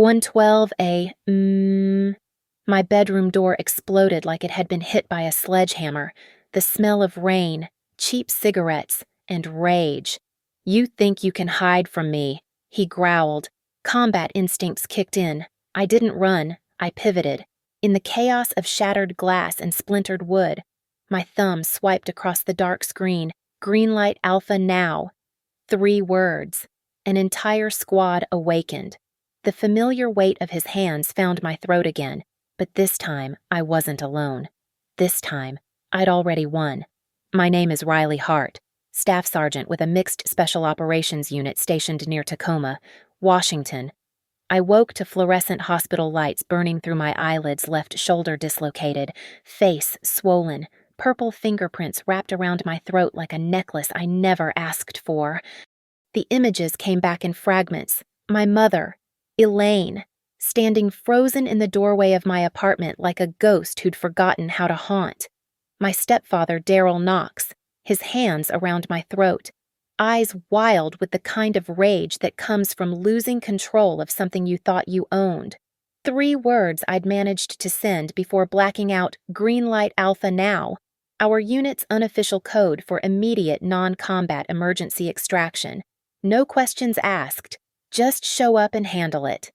112A. My bedroom door exploded like it had been hit by a sledgehammer. The smell of rain, cheap cigarettes, and rage. "You think you can hide from me," he growled. Combat instincts kicked in. I didn't run, I pivoted. In the chaos of shattered glass and splintered wood, my thumb swiped across the dark screen. "Green light alpha now." 3 words. An entire squad awakened. The familiar weight of his hands found my throat again, but this time I wasn't alone. This time, I'd already won. "My name is Riley Hart, Staff Sergeant with a mixed Special Operations unit stationed near Tacoma, Washington." I woke to fluorescent hospital lights burning through my eyelids, left shoulder dislocated, face swollen, purple fingerprints wrapped around my throat like a necklace I never asked for. The images came back in fragments. My mother, Elaine, standing frozen in the doorway of my apartment like a ghost who'd forgotten how to haunt. My stepfather, Daryl Knox, his hands around my throat, eyes wild with the kind of rage that comes from losing control of something you thought you owned. 3 words I'd managed to send before blacking out "Green light alpha now," our unit's unofficial code for immediate non-combat emergency extraction. No questions asked, just show up and handle it.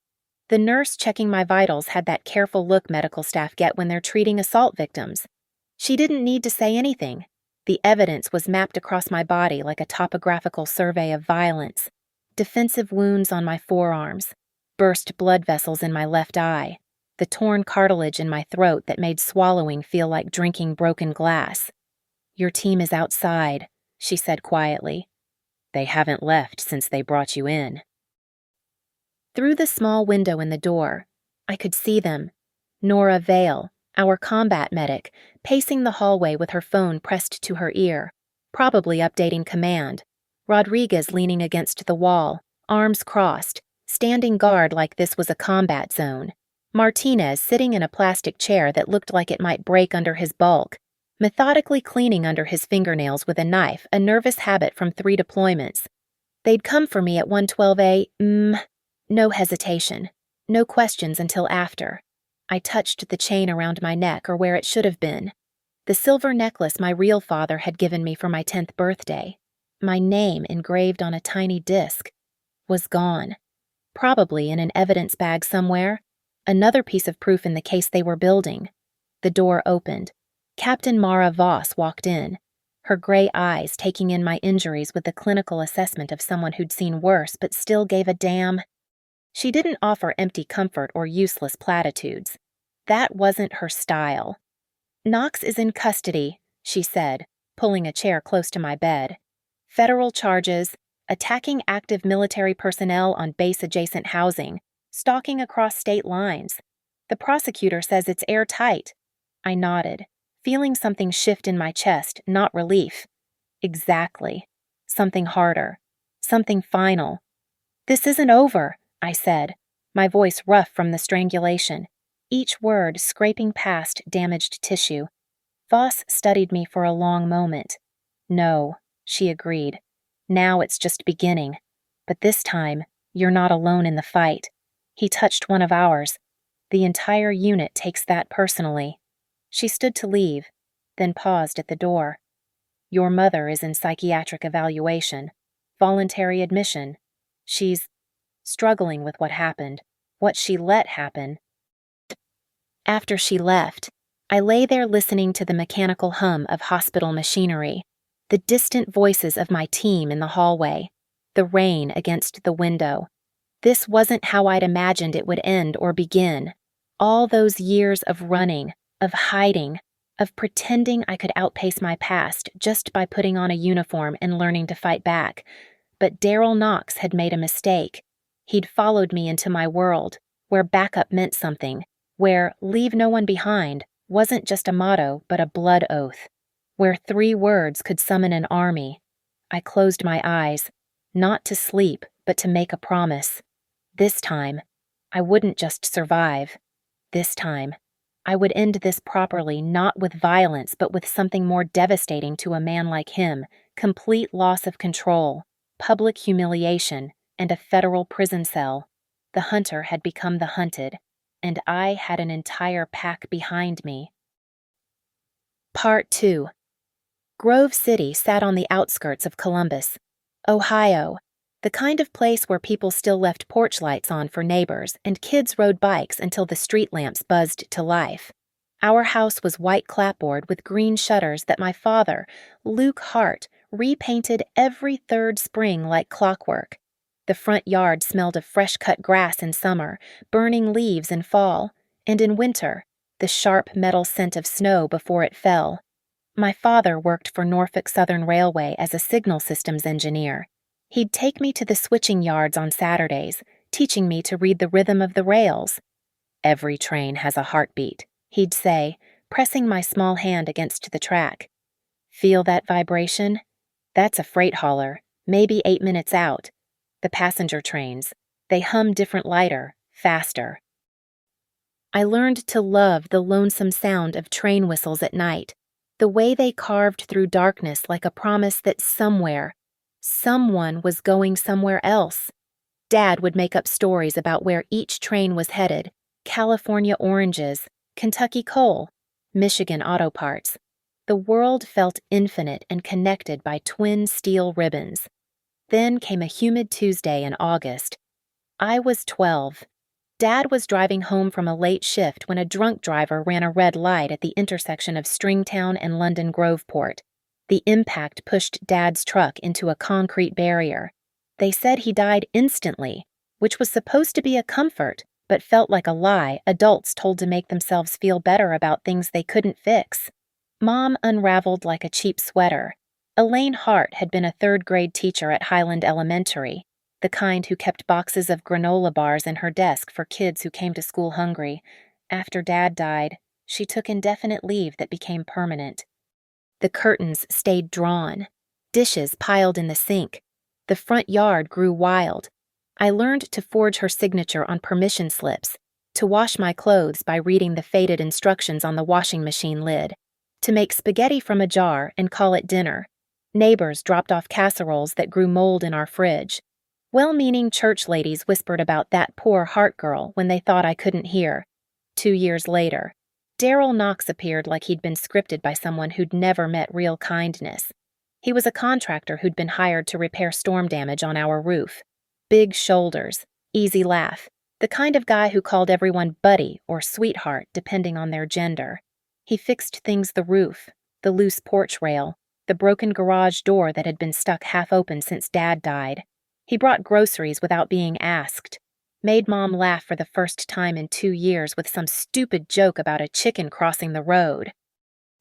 The nurse checking my vitals had that careful look medical staff get when they're treating assault victims. She didn't need to say anything. The evidence was mapped across my body like a topographical survey of violence. Defensive wounds on my forearms, burst blood vessels in my left eye, the torn cartilage in my throat that made swallowing feel like drinking broken glass. "Your team is outside," she said quietly. "They haven't left since they brought you in." Through the small window in the door, I could see them. Nora Vale, our combat medic, pacing the hallway with her phone pressed to her ear, probably updating command. Rodriguez leaning against the wall, arms crossed, standing guard like this was a combat zone. Martinez sitting in a plastic chair that looked like it might break under his bulk, methodically cleaning under his fingernails with a knife, a nervous habit from 3 deployments. They'd come for me at 112A. No hesitation. No questions until after. I touched the chain around my neck, or where it should have been. The silver necklace my real father had given me for my 10th birthday, my name engraved on a tiny disc, was gone. Probably in an evidence bag somewhere. Another piece of proof in the case they were building. The door opened. Captain Mara Voss walked in, her gray eyes taking in my injuries with the clinical assessment of someone who'd seen worse but still gave a damn. She didn't offer empty comfort or useless platitudes. That wasn't her style. "Knox is in custody," she said, pulling a chair close to my bed. "Federal charges, attacking active military personnel on base-adjacent housing, stalking across state lines. The prosecutor says it's airtight." I nodded, feeling something shift in my chest, not relief. Exactly. Something harder. Something final. "This isn't over," I said, my voice rough from the strangulation, each word scraping past damaged tissue. Voss studied me for a long moment. "No," she agreed. "Now it's just beginning. But this time, you're not alone in the fight." He touched one of ours. "The entire unit takes that personally." She stood to leave, then paused at the door. "Your mother is in psychiatric evaluation. Voluntary admission. She's struggling with what happened, what she let happen." After she left, I lay there listening to the mechanical hum of hospital machinery, the distant voices of my team in the hallway, the rain against the window. This wasn't how I'd imagined it would end or begin. All those years of running, of hiding, of pretending I could outpace my past just by putting on a uniform and learning to fight back. But Daryl Knox had made a mistake. He'd followed me into my world, where backup meant something, where "leave no one behind" wasn't just a motto but a blood oath, where 3 words could summon an army. I closed my eyes, not to sleep, but to make a promise. This time, I wouldn't just survive. This time, I would end this properly, not with violence, but with something more devastating to a man like him: complete loss of control, public humiliation, and a federal prison cell. The hunter had become the hunted, and I had an entire pack behind me. Part 2. Grove City sat on the outskirts of Columbus, Ohio, the kind of place where people still left porch lights on for neighbors and kids rode bikes until the street lamps buzzed to life. Our house was white clapboard with green shutters that my father, Luke Hart, repainted every third spring like clockwork. The front yard smelled of fresh-cut grass in summer, burning leaves in fall, and in winter, the sharp metal scent of snow before it fell. My father worked for Norfolk Southern Railway as a signal systems engineer. He'd take me to the switching yards on Saturdays, teaching me to read the rhythm of the rails. "Every train has a heartbeat," he'd say, pressing my small hand against the track. "Feel that vibration? That's a freight hauler, maybe 8 minutes out. The passenger trains, they hum different lighter, faster." I learned to love the lonesome sound of train whistles at night, the way they carved through darkness like a promise that somewhere, someone was going somewhere else. Dad would make up stories about where each train was headed: California oranges, Kentucky coal, Michigan auto parts. The world felt infinite and connected by twin steel ribbons. Then came a humid Tuesday in August. I was 12. Dad was driving home from a late shift when a drunk driver ran a red light at the intersection of Stringtown and London Groveport. The impact pushed Dad's truck into a concrete barrier. They said he died instantly, which was supposed to be a comfort, but felt like a lie adults told to make themselves feel better about things they couldn't fix. Mom unraveled like a cheap sweater. Elaine Hart had been a third-grade teacher at Highland Elementary, the kind who kept boxes of granola bars in her desk for kids who came to school hungry. After Dad died, she took indefinite leave that became permanent. The curtains stayed drawn. Dishes piled in the sink. The front yard grew wild. I learned to forge her signature on permission slips, to wash my clothes by reading the faded instructions on the washing machine lid, to make spaghetti from a jar and call it dinner. Neighbors dropped off casseroles that grew mold in our fridge. Well-meaning church ladies whispered about that poor Hart girl when they thought I couldn't hear. 2 years later, Daryl Knox appeared like he'd been scripted by someone who'd never met real kindness. He was a contractor who'd been hired to repair storm damage on our roof. Big shoulders, easy laugh, the kind of guy who called everyone buddy or sweetheart depending on their gender. He fixed things: the roof, the loose porch rail, the broken garage door that had been stuck half open since Dad died. He brought groceries without being asked, made Mom laugh for the first time in 2 years with some stupid joke about a chicken crossing the road.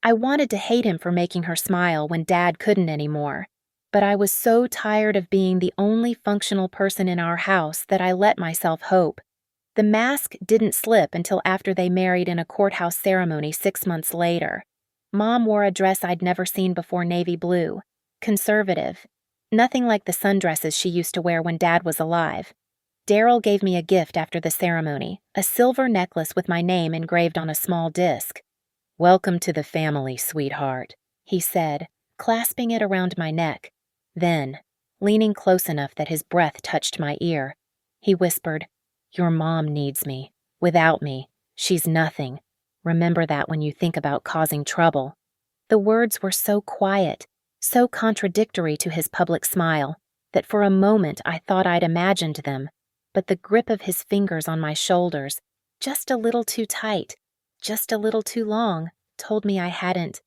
I wanted to hate him for making her smile when Dad couldn't anymore, but I was so tired of being the only functional person in our house that I let myself hope. The mask didn't slip until after they married in a courthouse ceremony 6 months later. Mom wore a dress I'd never seen before, navy blue, conservative. Nothing like the sundresses she used to wear when Dad was alive. Daryl gave me a gift after the ceremony, a silver necklace with my name engraved on a small disc. "Welcome to the family, sweetheart," he said, clasping it around my neck. Then, leaning close enough that his breath touched my ear, he whispered, "Your mom needs me. Without me, she's nothing. Remember that when you think about causing trouble." The words were so quiet, so contradictory to his public smile, that for a moment I thought I'd imagined them, but the grip of his fingers on my shoulders, just a little too tight, just a little too long, told me I hadn't.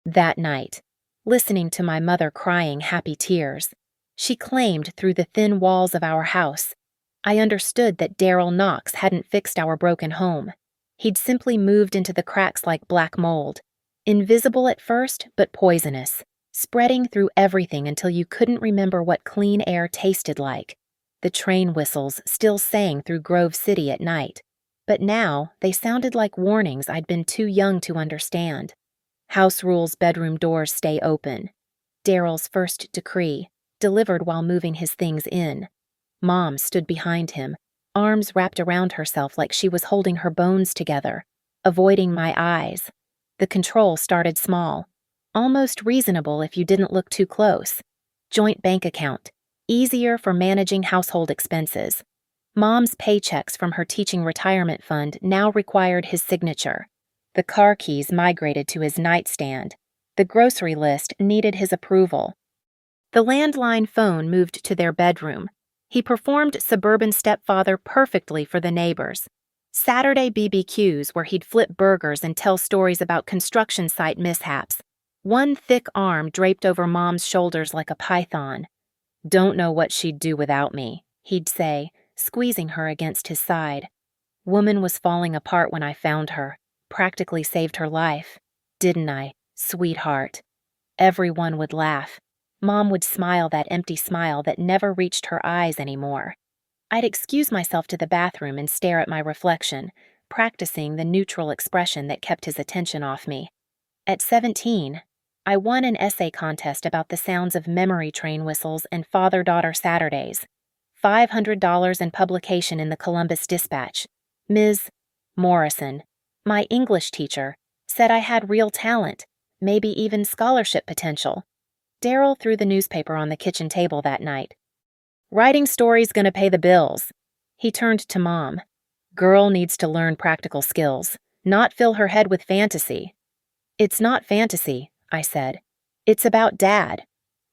That night, listening to my mother crying happy tears, she claimed through the thin walls of our house, I understood that Daryl Knox hadn't fixed our broken home. He'd simply moved into the cracks like black mold, invisible at first but poisonous, spreading through everything until you couldn't remember what clean air tasted like. The train whistles still sang through Grove City at night, but now they sounded like warnings I'd been too young to understand. House rules bedroom doors stay open. Daryl's first decree, delivered while moving his things in. Mom stood behind him, arms wrapped around herself like she was holding her bones together, avoiding my eyes. The control started small, almost reasonable if you didn't look too close. Joint bank account, easier for managing household expenses. Mom's paychecks from her teaching retirement fund now required his signature. The car keys migrated to his nightstand. The grocery list needed his approval. The landline phone moved to their bedroom. He performed suburban stepfather perfectly for the neighbors. Saturday BBQs where he'd flip burgers and tell stories about construction site mishaps. One thick arm draped over Mom's shoulders like a python. "Don't know what she'd do without me," he'd say, squeezing her against his side. "Woman was falling apart when I found her. Practically saved her life. Didn't I, sweetheart?" Everyone would laugh. Mom would smile that empty smile that never reached her eyes anymore. I'd excuse myself to the bathroom and stare at my reflection, practicing the neutral expression that kept his attention off me. At 17, I won an essay contest about the sounds of memory train whistles and father-daughter Saturdays. $500 and publication in the Columbus Dispatch. Ms. Morrison, my English teacher, said I had real talent, maybe even scholarship potential. Daryl threw the newspaper on the kitchen table that night. "Writing story's gonna pay the bills." He turned to Mom. "Girl needs to learn practical skills, not fill her head with fantasy." "It's not fantasy," I said. "It's about Dad."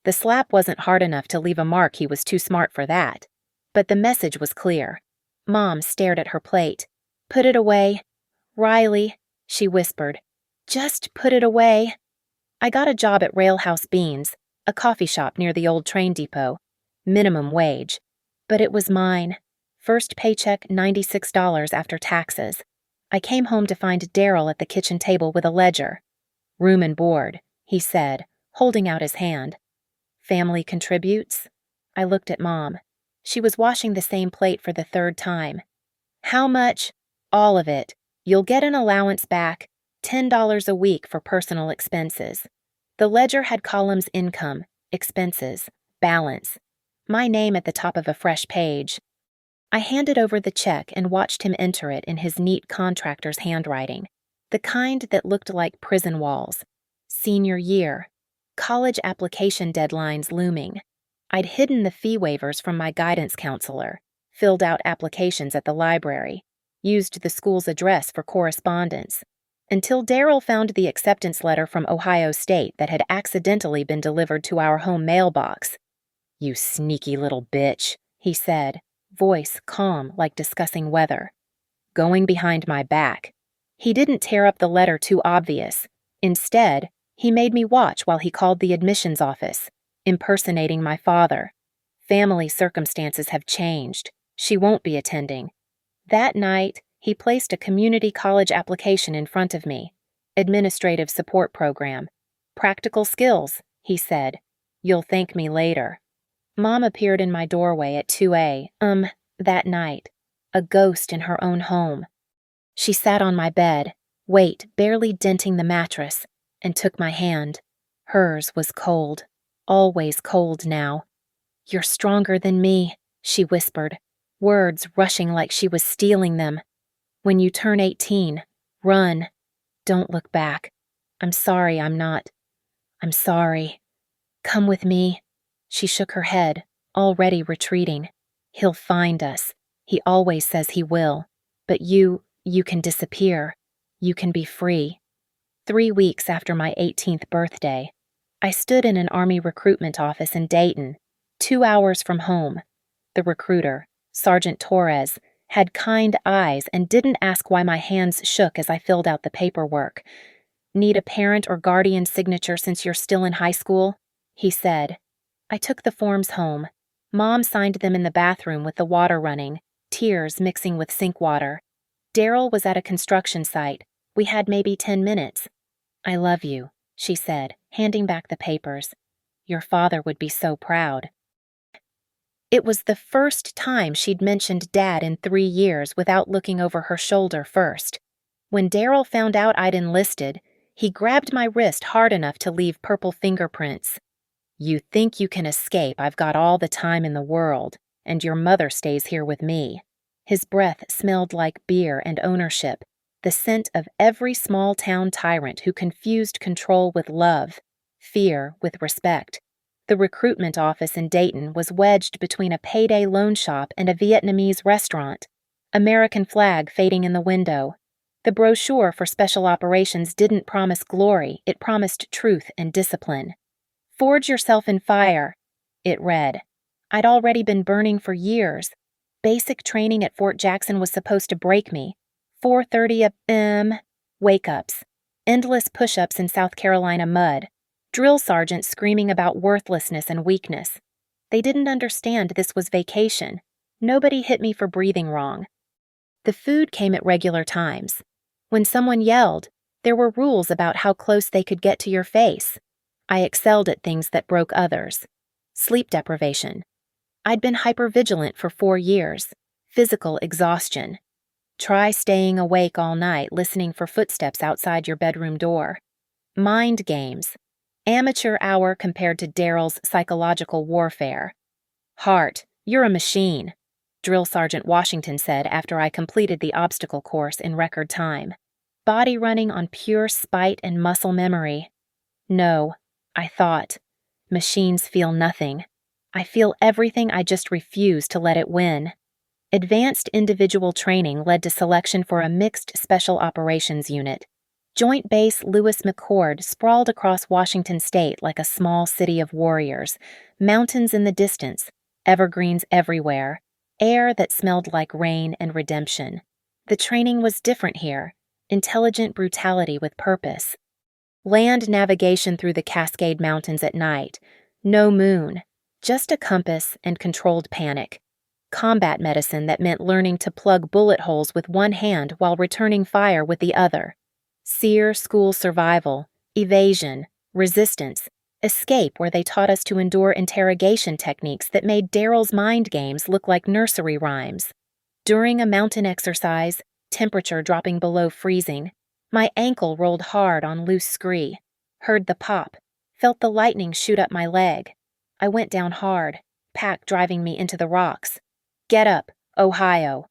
The slap wasn't hard enough to leave a mark. He was too smart for that. But the message was clear. Mom stared at her plate. "Put it away. Riley," she whispered. "Just put it away." I got a job at Railhouse Beans, a coffee shop near the old train depot. Minimum wage. But it was mine. First paycheck, $96 after taxes. I came home to find Daryl at the kitchen table with a ledger. "Room and board," he said, holding out his hand. "Family contributes?" I looked at Mom. She was washing the same plate for the third time. "How much?" "All of it. You'll get an allowance back, $10 a week for personal expenses." The ledger had columns: income, expenses, balance. My name at the top of a fresh page. I handed over the check and watched him enter it in his neat contractor's handwriting, the kind that looked like prison walls. Senior year. College application deadlines looming. I'd hidden the fee waivers from my guidance counselor, filled out applications at the library, used the school's address for correspondence, until Daryl found the acceptance letter from Ohio State that had accidentally been delivered to our home mailbox. "You sneaky little bitch," he said, voice calm like discussing weather. "Going behind my back." He didn't tear up the letter too obvious. Instead, he made me watch while he called the admissions office, impersonating my father. "Family circumstances have changed. She won't be attending." That night, he placed a community college application in front of me. "Administrative support program. Practical skills," he said. "You'll thank me later." Mom appeared in my doorway at 2 that night, a ghost in her own home. She sat on my bed, weight barely denting the mattress, and took my hand. Hers was cold, always cold now. "You're stronger than me," she whispered, words rushing like she was stealing them. "When you turn 18, run. Don't look back. I'm sorry I'm sorry. Come with me." She shook her head, already retreating. "He'll find us. He always says he will. But you can disappear. You can be free." 3 weeks after my 18th birthday, I stood in an Army recruitment office in Dayton, 2 hours from home. The recruiter, Sergeant Torres, had kind eyes and didn't ask why my hands shook as I filled out the paperwork. "Need a parent or guardian signature since you're still in high school?" he said. I took the forms home. Mom signed them in the bathroom with the water running, tears mixing with sink water. Daryl was at a construction site. We had maybe 10 minutes. "I love you," she said, handing back the papers. "Your father would be so proud." It was the first time she'd mentioned Dad in 3 years without looking over her shoulder first. When Daryl found out I'd enlisted, he grabbed my wrist hard enough to leave purple fingerprints. "You think you can escape? I've got all the time in the world, and your mother stays here with me." His breath smelled like beer and ownership, the scent of every small-town tyrant who confused control with love, fear with respect. The recruitment office in Dayton was wedged between a payday loan shop and a Vietnamese restaurant, American flag fading in the window. The brochure for special operations didn't promise glory, it promised truth and discipline. "Forge yourself in fire," it read. I'd already been burning for years. Basic training at Fort Jackson was supposed to break me. 4:30 a.m. wake-ups. Endless push-ups in South Carolina mud. Drill sergeants screaming about worthlessness and weakness. They didn't understand this was vacation. Nobody hit me for breathing wrong. The food came at regular times. When someone yelled, there were rules about how close they could get to your face. I excelled at things that broke others. Sleep deprivation. I'd been hypervigilant for 4 years. Physical exhaustion. Try staying awake all night listening for footsteps outside your bedroom door. Mind games. Amateur hour compared to Daryl's psychological warfare. "Hart, you're a machine," Drill Sergeant Washington said after I completed the obstacle course in record time. Body running on pure spite and muscle memory. No, I thought. Machines feel nothing. I feel everything, I just refuse to let it win. Advanced individual training led to selection for a mixed special operations unit. Joint Base Lewis McChord sprawled across Washington state like a small city of warriors, mountains in the distance, evergreens everywhere, air that smelled like rain and redemption. The training was different here, intelligent brutality with purpose. Land navigation through the Cascade Mountains at night, no moon, just a compass and controlled panic. Combat medicine that meant learning to plug bullet holes with one hand while returning fire with the other. SEER school survival, evasion, resistance, escape where they taught us to endure interrogation techniques that made Daryl's mind games look like nursery rhymes. During a mountain exercise, temperature dropping below freezing, my ankle rolled hard on loose scree. Heard the pop, felt the lightning shoot up my leg. I went down hard, pack driving me into the rocks. "Get up, Ohio."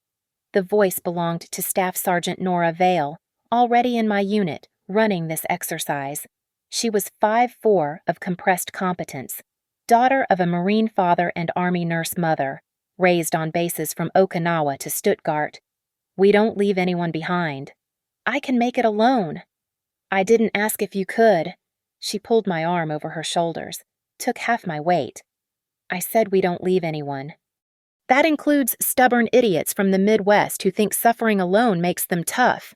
The voice belonged to Staff Sergeant Nora Vale, already in my unit, running this exercise. She was 5'4" of compressed competence, daughter of a Marine father and Army nurse mother, raised on bases from Okinawa to Stuttgart. "We don't leave anyone behind." "I can make it alone." "I didn't ask if you could." She pulled my arm over her shoulders, took half my weight. "I said we don't leave anyone. That includes stubborn idiots from the Midwest who think suffering alone makes them tough."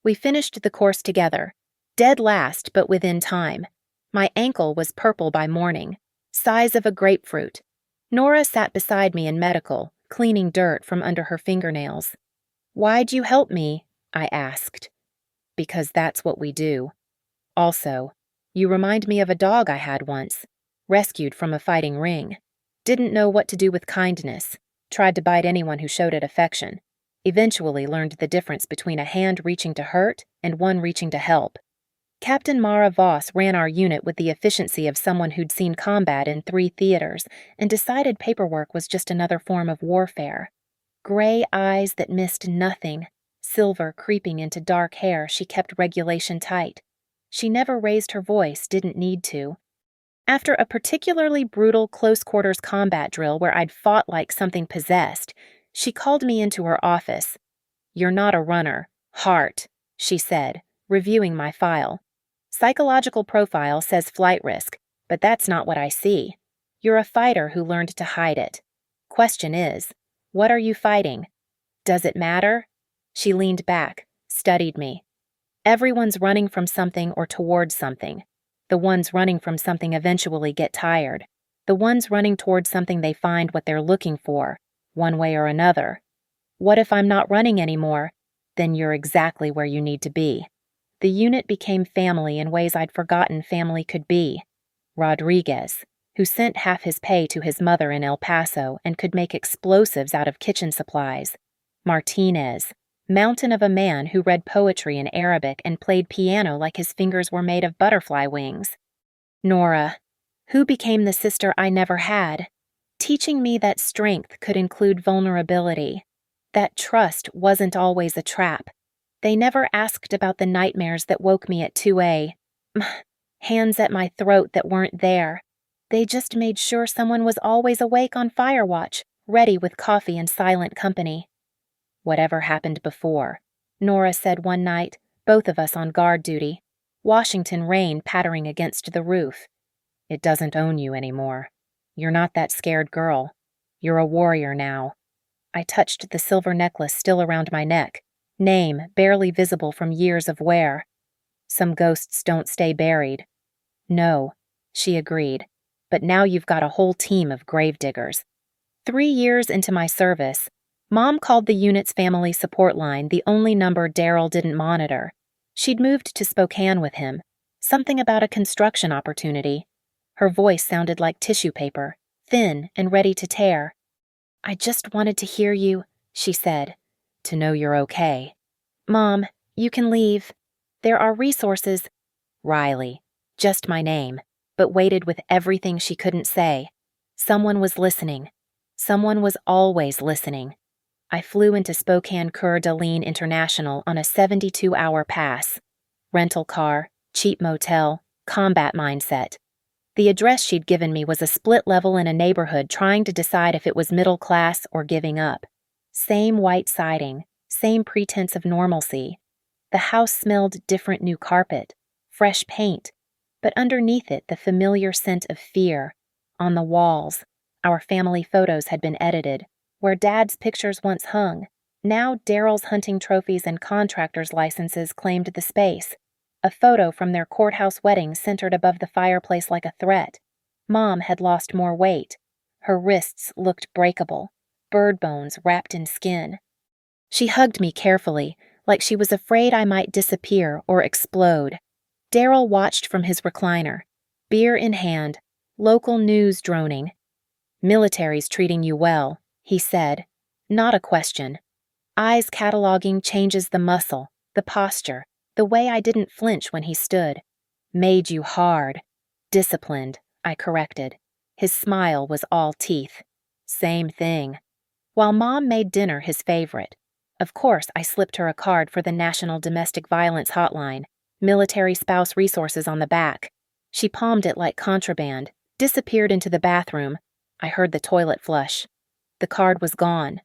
We finished the course together, dead last but within time. My ankle was purple by morning, size of a grapefruit. Nora sat beside me in medical, cleaning dirt from under her fingernails. "Why'd you help me?" I asked. "Because that's what we do. Also, you remind me of a dog I had once, rescued from a fighting ring. Didn't know what to do with kindness, tried to bite anyone who showed it affection. Eventually learned the difference between a hand reaching to hurt and one reaching to help. Captain Mara Voss ran our unit with the efficiency of someone who'd seen combat in 3 theaters and decided paperwork was just another form of warfare. Gray eyes that missed nothing, silver creeping into dark hair, she kept regulation tight. She never raised her voice, didn't need to. After a particularly brutal close-quarters combat drill where I'd fought like something possessed, she called me into her office. "You're not a runner. Hart," she said, reviewing my file. "Psychological profile says flight risk, but that's not what I see. You're a fighter who learned to hide it. Question is, what are you fighting? Does it matter?" She leaned back, studied me. "Everyone's running from something or towards something. The ones running from something eventually get tired. The ones running towards something they find what they're looking for, one way or another. What if I'm not running anymore? Then you're exactly where you need to be." The unit became family in ways I'd forgotten family could be. Rodriguez, who sent half his pay to his mother in El Paso and could make explosives out of kitchen supplies. Martinez, mountain of a man who read poetry in Arabic and played piano like his fingers were made of butterfly wings. Nora, who became the sister I never had, teaching me that strength could include vulnerability, that trust wasn't always a trap. They never asked about the nightmares that woke me at 2 a.m., hands at my throat that weren't there. They just made sure someone was always awake on fire watch, ready with coffee and silent company. Whatever happened before, Nora said one night, both of us on guard duty, Washington rain pattering against the roof. It doesn't own you anymore. You're not that scared girl. You're a warrior now. I touched the silver necklace still around my neck, name barely visible from years of wear. Some ghosts don't stay buried. No, she agreed, but now you've got a whole team of gravediggers. 3 years into my service, Mom called the unit's family support line the only number Daryl didn't monitor. She'd moved to Spokane with him. Something about a construction opportunity. Her voice sounded like tissue paper, thin and ready to tear. I just wanted to hear you, she said. To know you're okay. Mom, you can leave. There are resources. Riley. Just my name, but waited with everything she couldn't say. Someone was listening. Someone was always listening. I flew into Spokane Coeur d'Alene International on a 72-hour pass. Rental car, cheap motel, combat mindset. The address she'd given me was a split level in a neighborhood trying to decide if it was middle class or giving up. Same white siding, same pretense of normalcy. The house smelled different new carpet, fresh paint, but underneath it the familiar scent of fear. On the walls, our family photos had been edited. Where Dad's pictures once hung, now Daryl's hunting trophies and contractor's licenses claimed the space. A photo from their courthouse wedding centered above the fireplace like a threat. Mom had lost more weight. Her wrists looked breakable, bird bones wrapped in skin. She hugged me carefully, like she was afraid I might disappear or explode. Daryl watched from his recliner, beer in hand, local news droning. Military's treating you well, he said, not a question. Eyes cataloging changes the muscle, the posture, the way I didn't flinch when he stood. Made you hard. Disciplined, I corrected. His smile was all teeth. Same thing. While Mom made dinner his favorite. Of course, I slipped her a card for the National Domestic Violence Hotline, military spouse resources on the back. She palmed it like contraband, disappeared into the bathroom. I heard the toilet flush. The card was gone.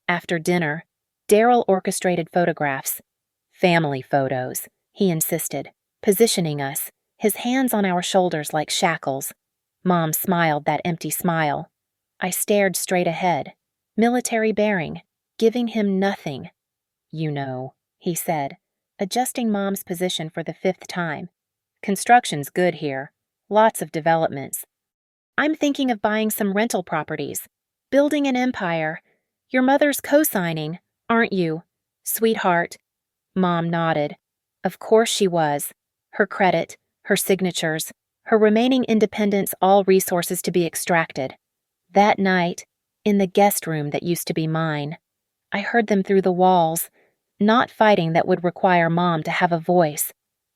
After dinner, Daryl orchestrated photographs. Family photos, he insisted, positioning us, his hands on our shoulders like shackles. Mom smiled that empty smile. I stared straight ahead. Military bearing, giving him nothing. You know, he said, adjusting Mom's position for the 5th time. Construction's good here. Lots of developments. I'm thinking of buying some rental properties. Building an empire. Your mother's co-signing, aren't you? Sweetheart. Mom nodded. Of course she was. Her credit, her signatures, her remaining independence, all resources to be extracted. That night, in the guest room that used to be mine, I heard them through the walls, not fighting that would require Mom to have a voice,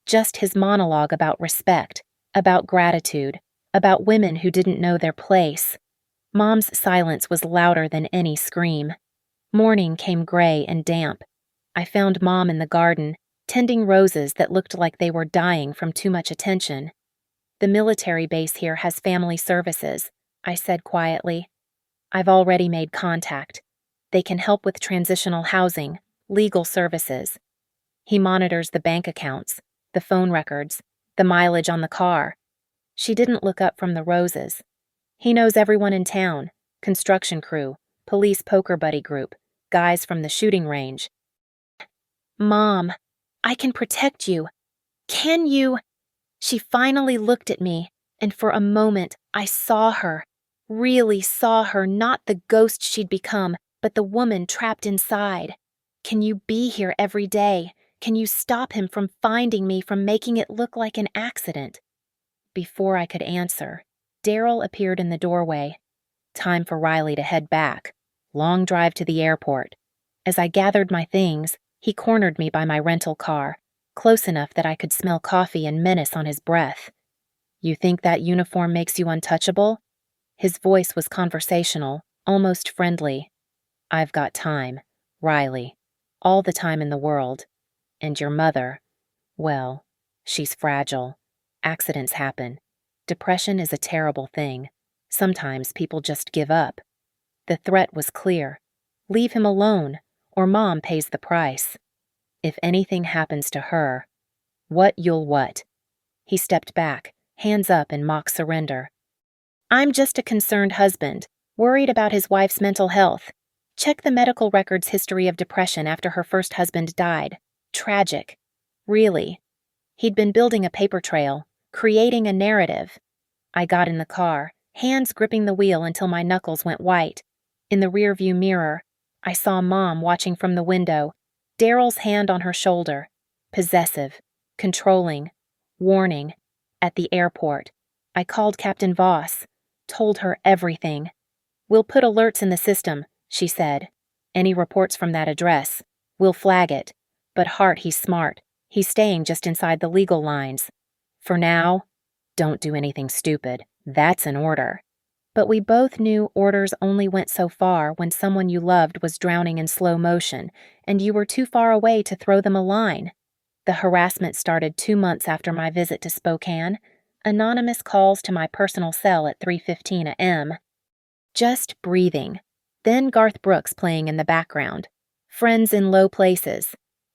just his monologue about respect, about gratitude, about women who didn't know their place. Mom's silence was louder than any scream. Morning came gray and damp. I found Mom in the garden, tending roses that looked like they were dying from too much attention. The military base here has family services, I said quietly. I've already made contact. They can help with transitional housing, legal services. He monitors the bank accounts, the phone records, the mileage on the car. She didn't look up from the roses. He knows everyone in town, construction crew, police poker buddy group, guys from the shooting range. Mom, I can protect you. Can you? She finally looked at me, and for a moment I saw her, really saw her, not the ghost she'd become, but the woman trapped inside. Can you be here every day? Can you stop him from finding me, from making it look like an accident? Before I could answer, Daryl appeared in the doorway. Time for Riley to head back. Long drive to the airport. As I gathered my things, he cornered me by my rental car, close enough that I could smell coffee and menace on his breath. You think that uniform makes you untouchable? His voice was conversational, almost friendly. I've got time, Riley. All the time in the world. And your mother, well, she's fragile. Accidents happen. Depression is a terrible thing. Sometimes people just give up. The threat was clear. Leave him alone, or Mom pays the price. If anything happens to her, you'll what? He stepped back, hands up in mock surrender. I'm just a concerned husband, worried about his wife's mental health. Check the medical records history of depression after her first husband died. Tragic. Really. He'd been building a paper trail, creating a narrative. I got in the car, hands gripping the wheel until my knuckles went white. In the rearview mirror, I saw Mom watching from the window, Daryl's hand on her shoulder. Possessive, controlling, warning. At the airport, I called Captain Voss, told her everything. We'll put alerts in the system, she said. Any reports from that address, we'll flag it. But Hart, he's smart. He's staying just inside the legal lines. For now, don't do anything stupid. That's an order. But we both knew orders only went so far when someone you loved was drowning in slow motion, and you were too far away to throw them a line. The harassment started 2 months after my visit to Spokane. Anonymous calls to my personal cell at 3:15 a.m. Just breathing. Then Garth Brooks playing in the background. Friends in Low Places.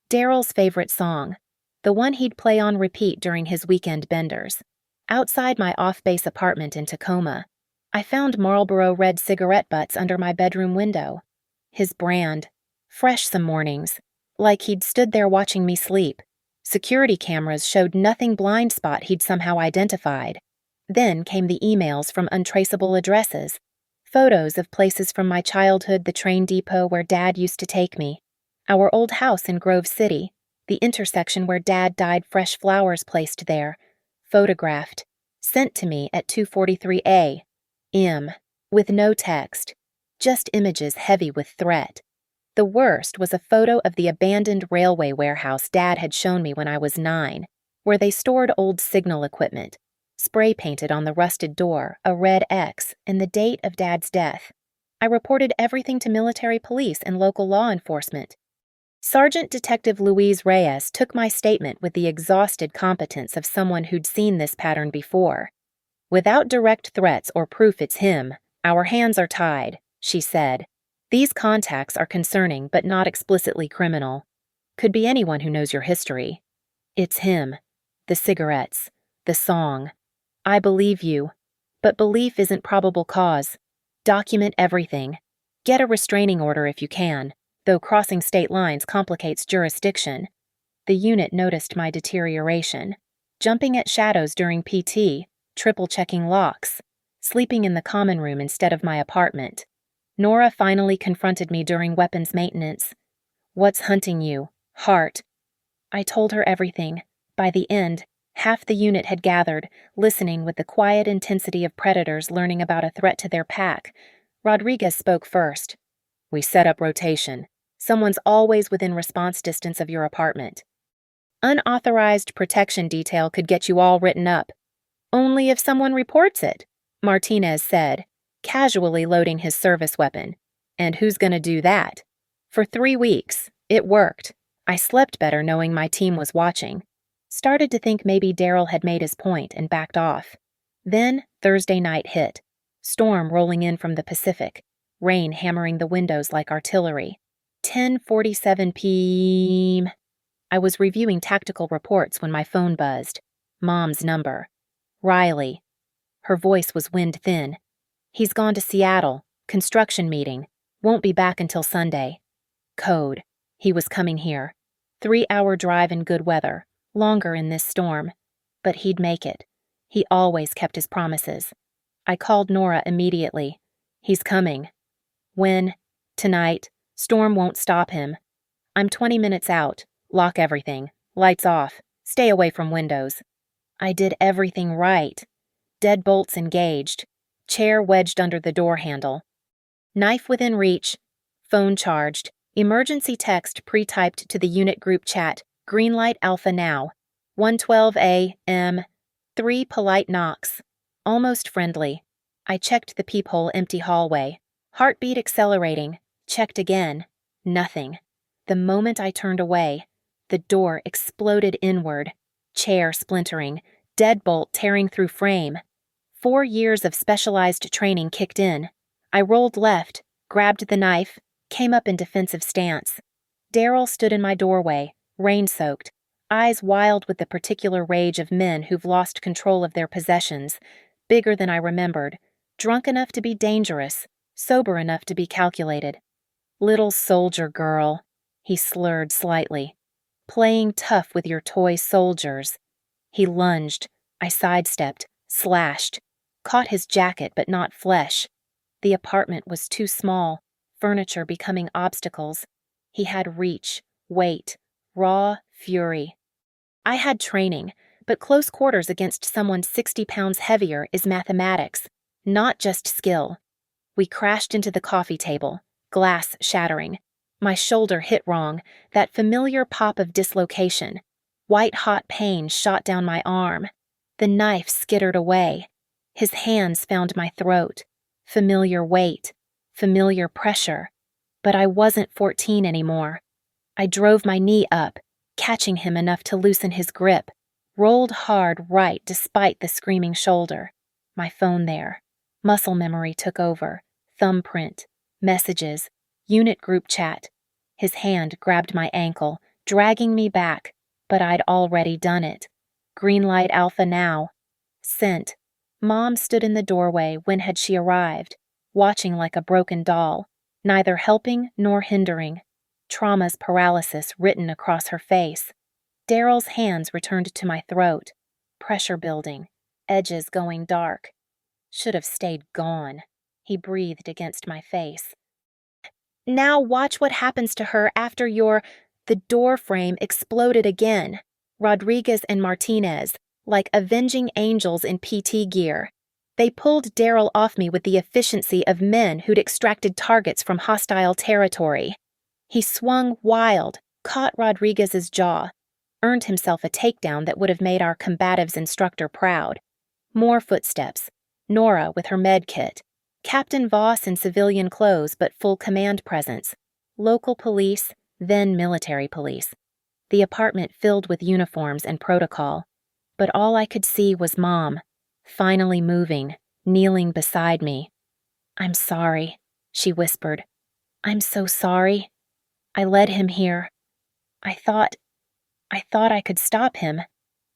Daryl's favorite song. The one he'd play on repeat during his weekend benders. Outside my off-base apartment in Tacoma, I found Marlboro red cigarette butts under my bedroom window. His brand. Fresh some mornings. Like he'd stood there watching me sleep. Security cameras showed nothing blind spot he'd somehow identified. Then came the emails from untraceable addresses. Photos of places from my childhood, the train depot where Dad used to take me. Our old house in Grove City. The intersection where Dad died, fresh flowers placed there. Photographed. Sent to me at 2:43 a.m. With no text. Just images heavy with threat. The worst was a photo of the abandoned railway warehouse Dad had shown me when I was 9, where they stored old signal equipment. Spray painted on the rusted door, a red X, and the date of Dad's death. I reported everything to military police and local law enforcement. Sergeant Detective Louise Reyes took my statement with the exhausted competence of someone who'd seen this pattern before. Without direct threats or proof it's him, our hands are tied, she said. These contacts are concerning but not explicitly criminal. Could be anyone who knows your history. It's him. The cigarettes. The song. I believe you. But belief isn't probable cause. Document everything. Get a restraining order if you can, though crossing state lines complicates jurisdiction. The unit noticed my deterioration. Jumping at shadows during PT, triple-checking locks, sleeping in the common room instead of my apartment. Nora finally confronted me during weapons maintenance. What's hunting you? Hart. I told her everything. By the end, half the unit had gathered, listening with the quiet intensity of predators learning about a threat to their pack. Rodriguez spoke first. We set up rotation. Someone's always within response distance of your apartment. Unauthorized protection detail could get you all written up. Only if someone reports it, Martinez said, casually loading his service weapon. And who's gonna do that? For 3 weeks, it worked. I slept better knowing my team was watching. Started to think maybe Daryl had made his point and backed off. Then Thursday night hit. Storm rolling in from the Pacific. Rain hammering the windows like artillery. 10:47 p.m. I was reviewing tactical reports when my phone buzzed. Mom's number. Riley. Her voice was wind-thin. He's gone to Seattle. Construction meeting. Won't be back until Sunday. Code. He was coming here. 3-hour drive in good weather. Longer in this storm. But he'd make it. He always kept his promises. I called Nora immediately. He's coming. When? Tonight. Storm won't stop him. I'm 20 minutes out. Lock everything. Lights off. Stay away from windows. I did everything right. Deadbolts engaged. Chair wedged under the door handle. Knife within reach. Phone charged. Emergency text pre-typed to the unit group chat. Greenlight Alpha now. 1:12 a.m. 3 polite knocks. Almost friendly. I checked the peephole empty hallway. Heartbeat accelerating. Checked again. Nothing. The moment I turned away, the door exploded inward. Chair splintering. Deadbolt tearing through frame. 4 years of specialized training kicked in. I rolled left, grabbed the knife, came up in defensive stance. Daryl stood in my doorway, rain-soaked, eyes wild with the particular rage of men who've lost control of their possessions, bigger than I remembered, drunk enough to be dangerous, sober enough to be calculated. "Little soldier girl," he slurred slightly. "Playing tough with your toy soldiers." He lunged. I sidestepped, slashed, caught his jacket but not flesh. The apartment was too small, furniture becoming obstacles. He had reach, weight, raw fury. I had training, but close quarters against someone 60 pounds heavier is mathematics, not just skill. We crashed into the coffee table, glass shattering. My shoulder hit wrong, that familiar pop of dislocation. White-hot pain shot down my arm. The knife skittered away. His hands found my throat. Familiar weight, familiar pressure. But I wasn't 14 anymore. I drove my knee up, catching him enough to loosen his grip, rolled hard right despite the screaming shoulder. My phone there. Muscle memory took over. Thumbprint, messages, unit group chat. His hand grabbed my ankle, dragging me back, but I'd already done it. Green light alpha now. Sent. Mom stood in the doorway. When had she arrived? Watching like a broken doll, neither helping nor hindering. Trauma's paralysis written across her face. Daryl's hands returned to my throat. Pressure building. Edges going dark. Should have stayed gone. He breathed against my face. "Now watch what happens to her after your—" The door frame exploded again. Rodriguez and Martinez, like avenging angels in PT gear. They pulled Daryl off me with the efficiency of men who'd extracted targets from hostile territory. He swung wild, caught Rodriguez's jaw, earned himself a takedown that would have made our combatives instructor proud. More footsteps. Nora with her med kit. Captain Voss in civilian clothes but full command presence. Local police, then military police. The apartment filled with uniforms and protocol. But all I could see was Mom, finally moving, kneeling beside me. "I'm sorry," she whispered. "I'm so sorry. I led him here. I thought I could stop him."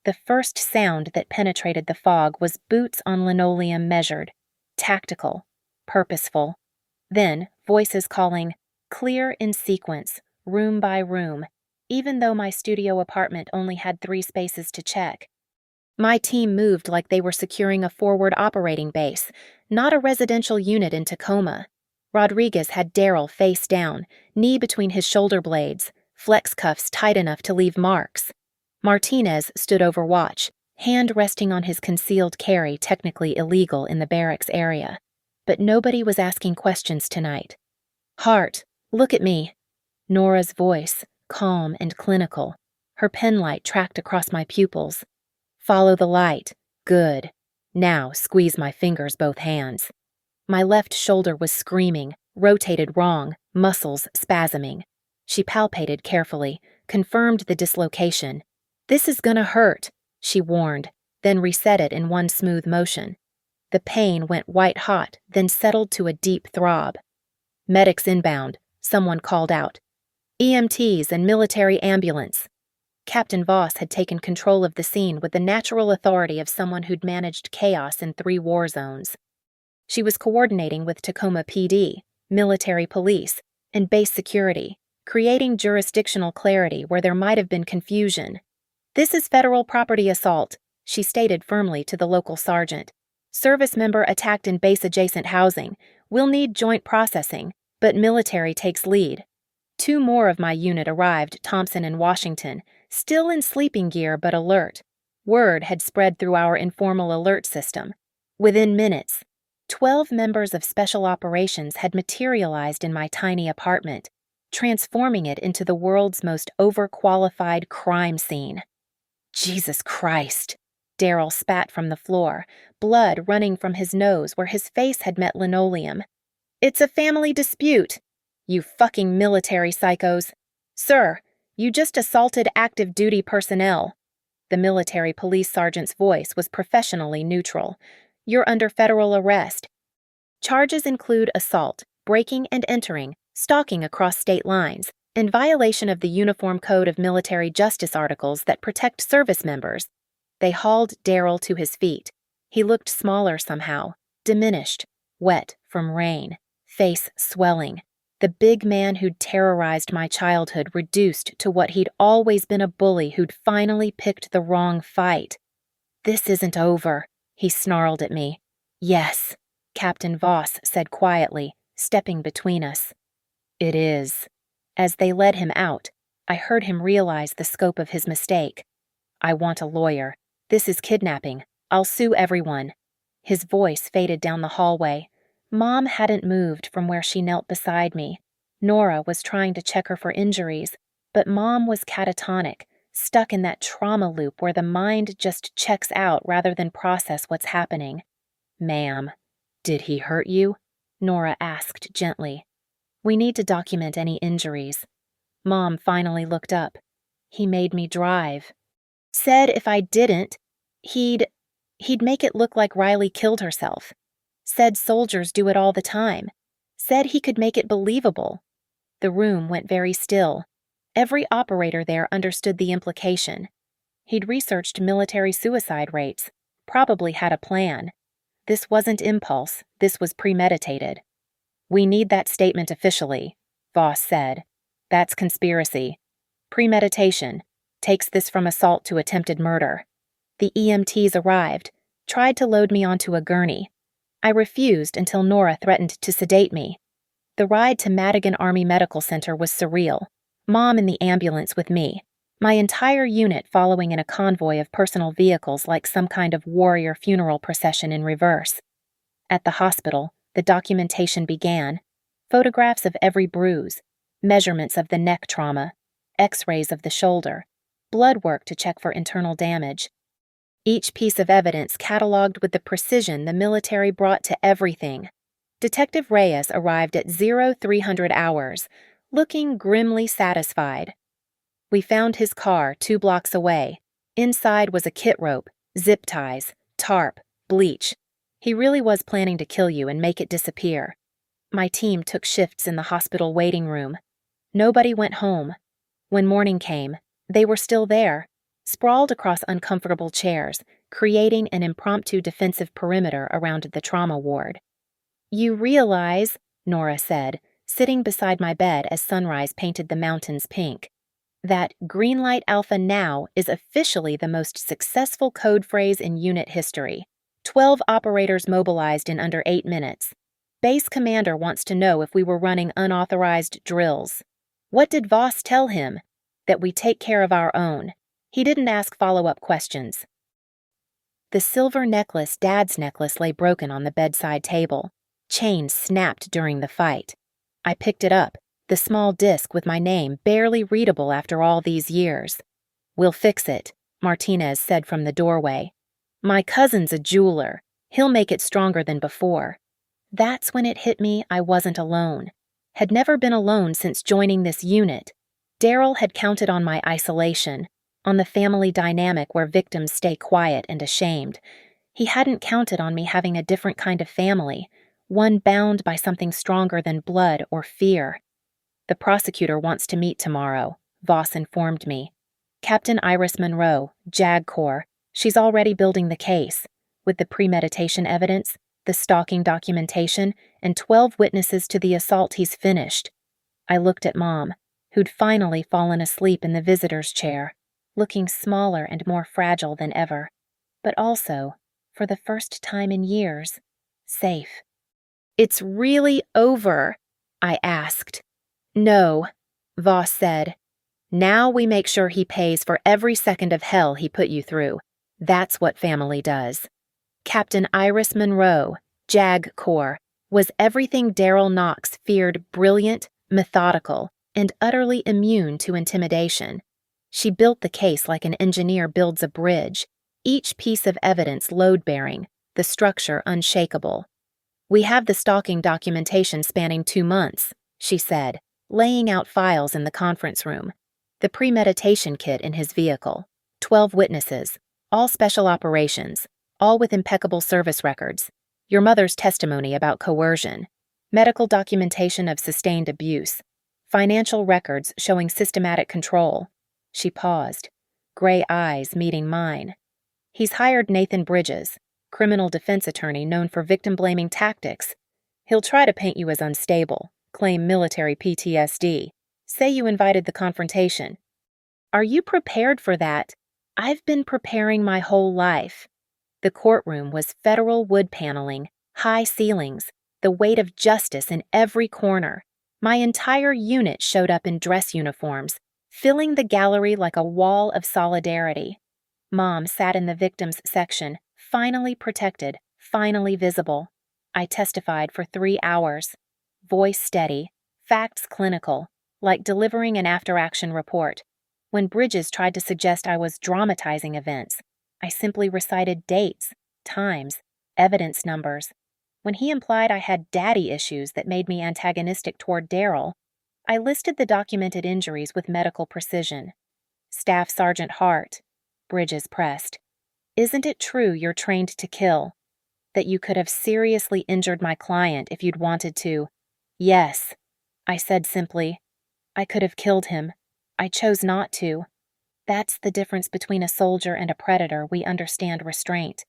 The first sound that penetrated the fog was boots on linoleum measured, tactical, purposeful. Then voices calling, clear in sequence, room by room, even though my studio apartment only had 3 spaces to check. My team moved like they were securing a forward operating base, not a residential unit in Tacoma. Rodriguez had Daryl face down, knee between his shoulder blades, flex cuffs tight enough to leave marks. Martinez stood over watch, hand resting on his concealed carry, technically illegal in the barracks area. But nobody was asking questions tonight. "Hart, look at me." Nora's voice, calm and clinical. Her penlight tracked across my pupils. "Follow the light. Good. Now squeeze my fingers, both hands." My left shoulder was screaming, rotated wrong, muscles spasming. She palpated carefully, confirmed the dislocation. "This is gonna hurt," she warned, then reset it in one smooth motion. The pain went white-hot, then settled to a deep throb. "Medics inbound," someone called out. "EMTs and military ambulance." Captain Voss had taken control of the scene with the natural authority of someone who'd managed chaos in 3 war zones. She was coordinating with Tacoma PD, military police, and base security, creating jurisdictional clarity where there might have been confusion. "This is federal property assault," she stated firmly to the local sergeant. "Service member attacked in base-adjacent housing. We'll need joint processing, but military takes lead." 2 more of my unit arrived, Thompson and Washington, still in sleeping gear but alert. Word had spread through our informal alert system. Within minutes, 12 members of Special Operations had materialized in my tiny apartment, transforming it into the world's most overqualified crime scene. "Jesus Christ!" Daryl spat from the floor, blood running from his nose where his face had met linoleum. "It's a family dispute. You fucking military psychos. Sir, you just assaulted active duty personnel." The military police sergeant's voice was professionally neutral. You're under federal arrest. Charges include assault, breaking and entering, stalking across state lines, and violation of the Uniform Code of Military Justice articles that protect service members. They hauled Daryl to his feet. He looked smaller somehow, diminished, wet from rain, face swelling. The big man who'd terrorized my childhood reduced to what he'd always been, a bully who'd finally picked the wrong fight. "This isn't over," he snarled at me. "Yes," Captain Voss said quietly, stepping between us. "It is." As they led him out, I heard him realize the scope of his mistake. "I want a lawyer. This is kidnapping. I'll sue everyone." His voice faded down the hallway. Mom hadn't moved from where she knelt beside me. Nora was trying to check her for injuries, but Mom was catatonic, stuck in that trauma loop where the mind just checks out rather than process what's happening. "Ma'am, did he hurt you?" Nora asked gently. "We need to document any injuries." Mom finally looked up. "He made me drive. Said if I didn't, he'd make it look like Riley killed herself. Said soldiers do it all the time. Said he could make it believable." The room went very still. Every operator there understood the implication. He'd researched military suicide rates, probably had a plan. This wasn't impulse, this was premeditated. "We need that statement officially," Voss said. "That's conspiracy. Premeditation takes this from assault to attempted murder." The EMTs arrived, tried to load me onto a gurney. I refused until Nora threatened to sedate me. The ride to Madigan Army Medical Center was surreal. Mom in the ambulance with me, my entire unit following in a convoy of personal vehicles like some kind of warrior funeral procession in reverse. At the hospital, the documentation began. Photographs of every bruise, measurements of the neck trauma, x-rays of the shoulder, blood work to check for internal damage. Each piece of evidence cataloged with the precision the military brought to everything. Detective Reyes arrived at 0300 hours, looking grimly satisfied. We found his car 2 blocks away. Inside was a kit rope, zip ties, tarp, bleach. He really was planning to kill you and make it disappear. My team took shifts in the hospital waiting room. Nobody went home. When morning came, they were still there, sprawled across uncomfortable chairs, creating an impromptu defensive perimeter around the trauma ward. "You realize," Nora said, sitting beside my bed as sunrise painted the mountains pink, "that Greenlight Alpha now is officially the most successful code phrase in unit history. 12 operators mobilized in under 8 minutes. Base commander wants to know if we were running unauthorized drills. What did Voss tell him? That we take care of our own. He didn't ask follow-up questions." The silver necklace, Dad's necklace, lay broken on the bedside table. Chain snapped during the fight. I picked it up, the small disc with my name barely readable after all these years. "We'll fix it," Martinez said from the doorway. "My cousin's a jeweler. He'll make it stronger than before." That's when it hit me I wasn't alone. Had never been alone since joining this unit. Daryl had counted on my isolation, on the family dynamic where victims stay quiet and ashamed. He hadn't counted on me having a different kind of family, one bound by something stronger than blood or fear. "The prosecutor wants to meet tomorrow," Voss informed me. "Captain Iris Monroe, JAG Corps. She's already building the case, with the premeditation evidence, the stalking documentation, and 12 witnesses to the assault. He's finished." I looked at Mom, who'd finally fallen asleep in the visitor's chair, looking smaller and more fragile than ever, but also, for the first time in years, safe. "It's really over?" I asked. "No," Voss said. "Now we make sure he pays for every second of hell he put you through. That's what family does." Captain Iris Monroe, JAG Corps, was everything Daryl Knox feared: brilliant, methodical, and utterly immune to intimidation. She built the case like an engineer builds a bridge, each piece of evidence load-bearing, the structure unshakable. "We have the stalking documentation spanning 2 months, she said, laying out files in the conference room. The premeditation kit in his vehicle, 12 witnesses, all special operations, all with impeccable service records, your mother's testimony about coercion, medical documentation of sustained abuse, financial records showing systematic control. She paused, gray eyes meeting mine. He's hired Nathan Bridges, criminal defense attorney known for victim-blaming tactics. He'll try to paint you as unstable, claim military PTSD, say you invited the confrontation. Are you prepared for that? I've been preparing my whole life. The courtroom was federal wood paneling, high ceilings, the weight of justice in every corner. My entire unit showed up in dress uniforms, filling the gallery like a wall of solidarity. Mom sat in the victims section, finally protected, finally visible. I testified for 3 hours. Voice steady, facts clinical, like delivering an after-action report. When Bridges tried to suggest I was dramatizing events, I simply recited dates, times, evidence numbers. When he implied I had daddy issues that made me antagonistic toward Daryl, I listed the documented injuries with medical precision. Staff Sergeant Hart, Bridges pressed. Isn't it true you're trained to kill? That you could have seriously injured my client if you'd wanted to? Yes, I said simply. I could have killed him. I chose not to. That's the difference between a soldier and a predator. We understand restraint.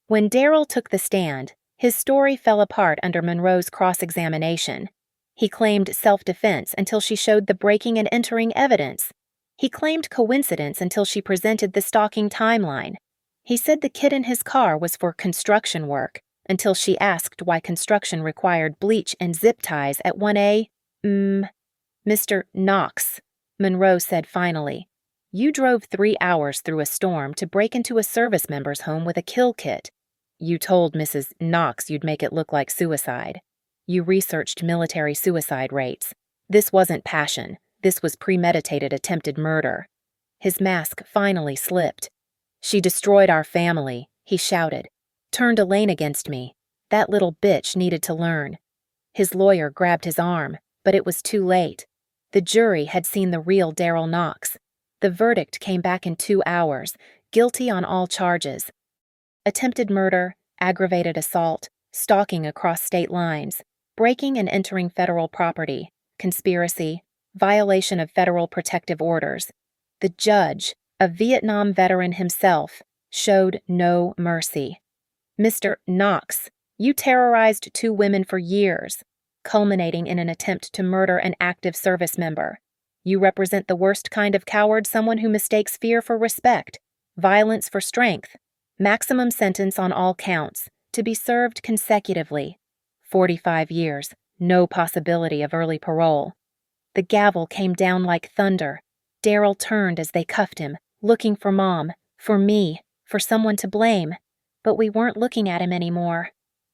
When Daryl took the stand, his story fell apart under Monroe's cross-examination. He claimed self-defense until she showed the breaking and entering evidence. He claimed coincidence until she presented the stalking timeline. He said the kit in his car was for construction work until she asked why construction required bleach and zip ties at 1A. Mr. Knox, Monroe said finally, you drove 3 hours through a storm to break into a service member's home with a kill kit. You told Mrs. Knox you'd make it look like suicide. You researched military suicide rates. This wasn't passion. This was premeditated attempted murder. His mask finally slipped. She destroyed our family, he shouted. Turned Elaine against me. That little bitch needed to learn. His lawyer grabbed his arm, but it was too late. The jury had seen the real Daryl Knox. The verdict came back in 2 hours, guilty on all charges. Attempted murder, aggravated assault, stalking across state lines, breaking and entering federal property, conspiracy, violation of federal protective orders. The judge, a Vietnam veteran himself, showed no mercy. Mr. Knox, you terrorized 2 women for years, culminating in an attempt to murder an active service member. You represent the worst kind of coward, someone who mistakes fear for respect, violence for strength. Maximum sentence on all counts, to be served consecutively. 45 years, no possibility of early parole. The gavel came down like thunder. Daryl turned as they cuffed him, looking for Mom, for me, for someone to blame. But we weren't looking at him anymore.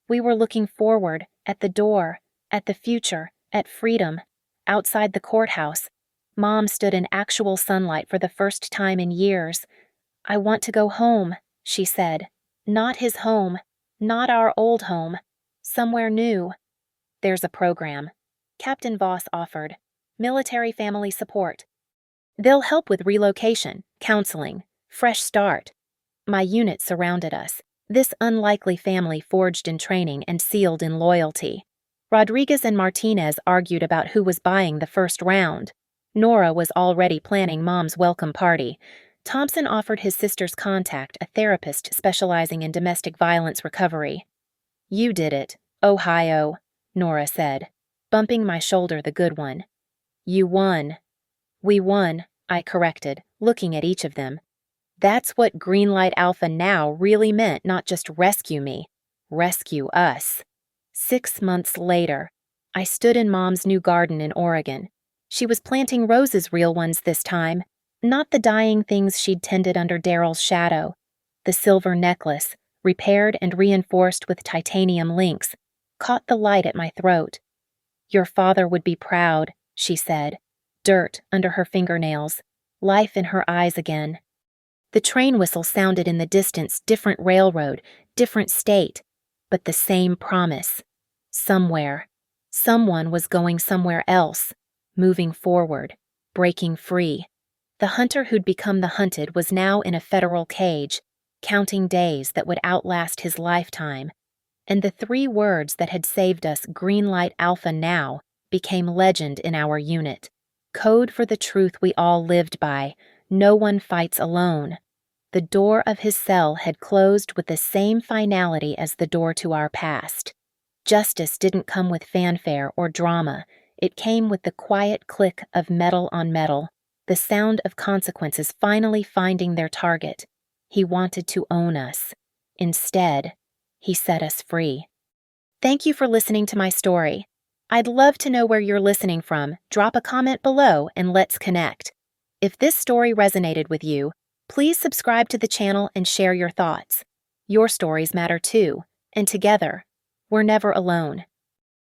We were looking forward, at the door, at the future, at freedom. Outside the courthouse, Mom stood in actual sunlight for the first time in years. I want to go home, she said. Not his home, not our old home, somewhere new. There's a program. Captain Voss offered. Military family support. They'll help with relocation, counseling, fresh start. My unit surrounded us. This unlikely family forged in training and sealed in loyalty. Rodriguez and Martinez argued about who was buying the first round. Nora was already planning Mom's welcome party. Thompson offered his sister's contact, a therapist specializing in domestic violence recovery. You did it, Ohio, Nora said, bumping my shoulder, the good one. You won. We won, I corrected, looking at each of them. That's what Greenlight Alpha Now really meant, not just rescue me. Rescue us. 6 months later, I stood in Mom's new garden in Oregon. She was planting roses, real ones this time, not the dying things she'd tended under Daryl's shadow. The silver necklace, repaired and reinforced with titanium links, caught the light at my throat. Your father would be proud, she said, dirt under her fingernails, life in her eyes again. The train whistle sounded in the distance, different railroad, different state, but the same promise. Somewhere. Someone was going somewhere else, moving forward, breaking free. The hunter who'd become the hunted was now in a federal cage. counting days that would outlast his lifetime, and the 3 words that had saved us green light alpha now became legend in our unit, code for the truth we all lived by: no one fights alone. The door of his cell had closed with the same finality as the door to our past. Justice didn't come with fanfare or drama. It came with the quiet click of metal on metal, the sound of consequences finally finding their target. He wanted to own us. Instead, he set us free. Thank you for listening to my story. I'd love to know where you're listening from. Drop a comment below and let's connect. If this story resonated with you, please subscribe to the channel and share your thoughts. Your stories matter too, and together, we're never alone.